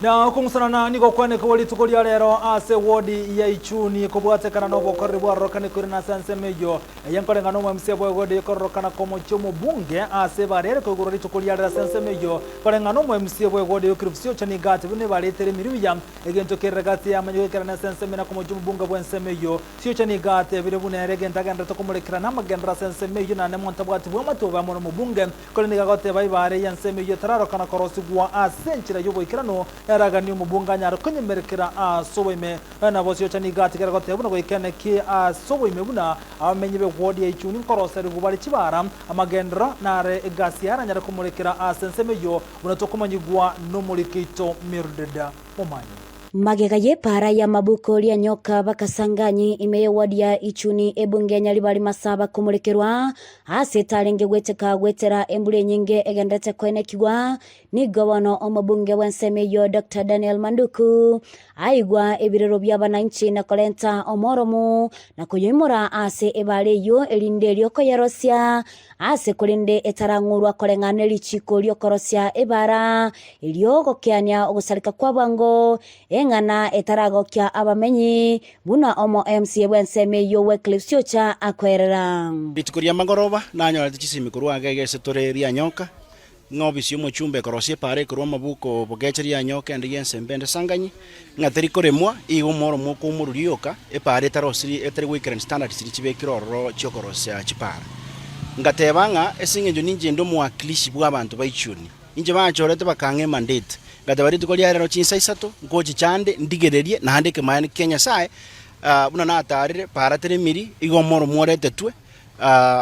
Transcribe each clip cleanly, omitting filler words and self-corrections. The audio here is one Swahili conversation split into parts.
Na kungusana niko kwane kwali tukoli rero ase wodi ya Ichuni kubwatekana no bokore bwarokane kuri na sanse mejo yankore ngano mu msebo wodi korokana komo chomo bunge ase barere ko gurori tukoli rero sanse mejo kore ngano mu msebo wodi yokripsio chani gati bune baletere miriya egento keragati amanyo kerana sanse mena komo chomo bunga bwense mejo sio chani gati bire bune regenta ganda to komurekera na magendra sanse mejo na nemonta bwati bwamatoba mu bunge kore nigagote bai bare yanse mejo tararo kana korosi gwa asenchira yobo ikirano eragani umubunga nyaro kunyemerekera asoboime na bosyo chani gati keragote buna goikene ki asoboime buna amenye be wodi ya Ichuni koroseri gubari kibara amagendra nare gasiara nyaro kumurekera asensemeyo buna tokomanyigwa no mulikito mirdeda momanyi magega ye para ya mabuko lia nyoka bakasanganyi imeye wadi ya Ichuni ebunge nyali bali masaba kumulekerwa ase talenge gweteka gwetera embule nyinge egendete kwene kigwa ni gawano omabunge wensemeyo Dr. Daniel Manduku aigwa ebirero by'abananchi na kolenta omoromu na kuyimura ase ebale yo elinde lyoko yerosia ase kulinde etarangurwa kolengane lichiko lyokorosia ebara elyogo kyanya ogusalika kwa bango engana etarago kya abamenyi buna omo MC wensemeyo Wycliffe cha akwerera bitukuria magoroba nanyo tikisimi kurwa gege setore ria nyoka ngobisi mu chumbe korosie pare kurwa mabuko bogecheria nyoka ndi yensembende sanganyi ngateri koremwa igo moro moko umururioka epare tarosiri eteri weekend standard siri chibekiroro chokorosia chipara ngatebanga esingenjo ninje ndo mwakilishi bwa abantu baichuni inje bachorete bakange mandate gatabari tukoli rero chinsa isato ngochi chande ndigererie na handike mayani Kenya sae buna na atarire para teremiri igo moro morete twe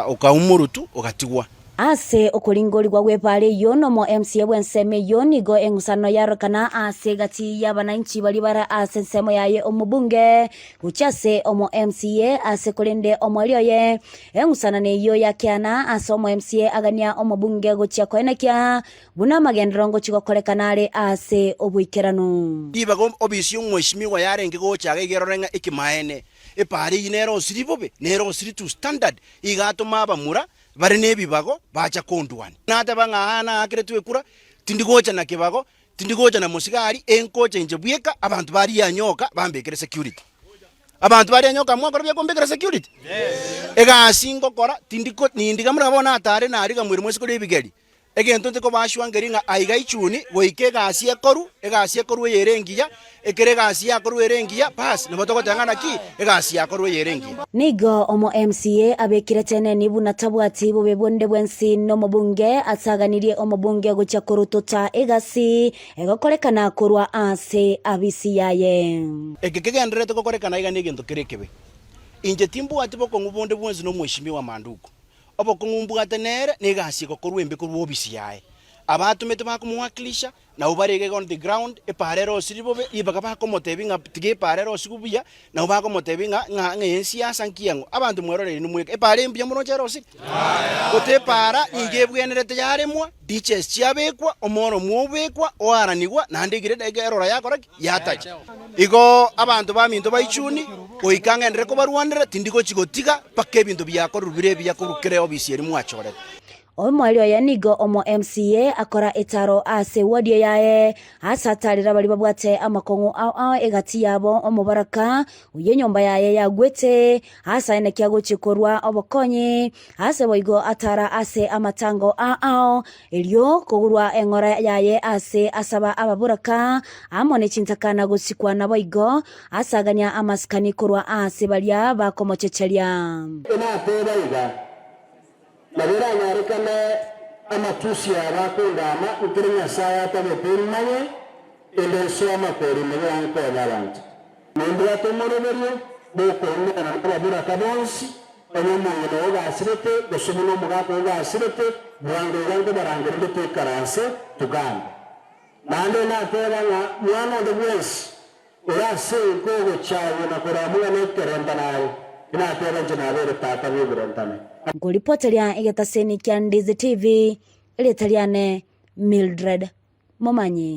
ukaumurutu ukatigwa ase okulingoli gwa wepale yono mo MC bwenseme yonigo engusano yarokana ase gati y'abananchi bali bara ase nsemo yaye omubunge uchase omo MCA ase kulinde omwalioye engusana ne yo yakyana ase omo MCA agania omubunge gochya kwenekya buna magendrongo chikokolekanale ase obuikerano ibago obisyo mweshimiwa yarenge gochaga igerorenga ikimaene epari inero siribobe nero siritu standard igatuma abamura bari nebibago bacha kondwani nata bangana akiretwe kura tindigocha na kibago tindigocha na musigari enkocha inje buyeka abantu bari yanyoka bambekere security abantu bari yanyoka mwakora bya kombekere security ega singo kora tindiko nindiga murabona atare nariga mwiri mwese kuri bigeri egento nteko bashwangeringa aiga Ichuni goike gasi ekoru yerengiya ekere gasi yakoru yerengiya pass nebotogo tangana ki egasi yakoru yerengiya nigo omo MCA abekire tene nibuna tabwati bubebonde bwensi no mubunge atsaganirie omubunge gocha korutota egasi egokorekana kurwa ase abisi yaye egekegendrete kokorekana iga negento kerekebe inje timbu atiboko ngubonde bwensi no mweshimiwa Manduku obo kungumbuga tenere negasi gokorwa embe kurwo obisi yae abatumete bakumwakilisha na ubarege on the ground eparero siribobe ibaga bakomotebinga tige parero sigubuya na ubakomotebinga ngensi yasankiyango abantu mwerore numweke epare mbya muno cherosi ote para igebwenerete yaremwa ditches chiabekwa omoro mwobekwa oaranigwa na ndigire degerora yakora yataje igo abantu baminto baichuni oikangendere ko barwanira tindiko chigotiga pake bintu byakorubire byakorukere obisi eri mwachorete omwalio ya nigo omo MCA akora etaro ase wodi yae asatalira bali babwate amakongo ao egati yabo omubaraka uye nyomba yae yagwete asa ene kyago chikorwa obokonyi ase boigo atara ase amatango ao elio kogurwa engora yae ase asaba ababuraka amone chintakana gusikwa na boigo asaganya amaskani korwa ase balia bakomochechelia Nabera nyarekane amatusi abakundama ukirinya saya tabepimanye endeso amakori muyanko y'abantu nembra tomoroberio bokone na kubabura kabonsi onyemongo ogasirete gosumuno mugako ogasirete bwango barangere betekarase tuganda nande natebanga mwana ndebwesi orase kogo chawo na koramuna nekerentanayo inateba jenabere tata bibrentane Ngolipotelia igetaseni kia Ndizi TV ilitaliane Mildred Momanyi.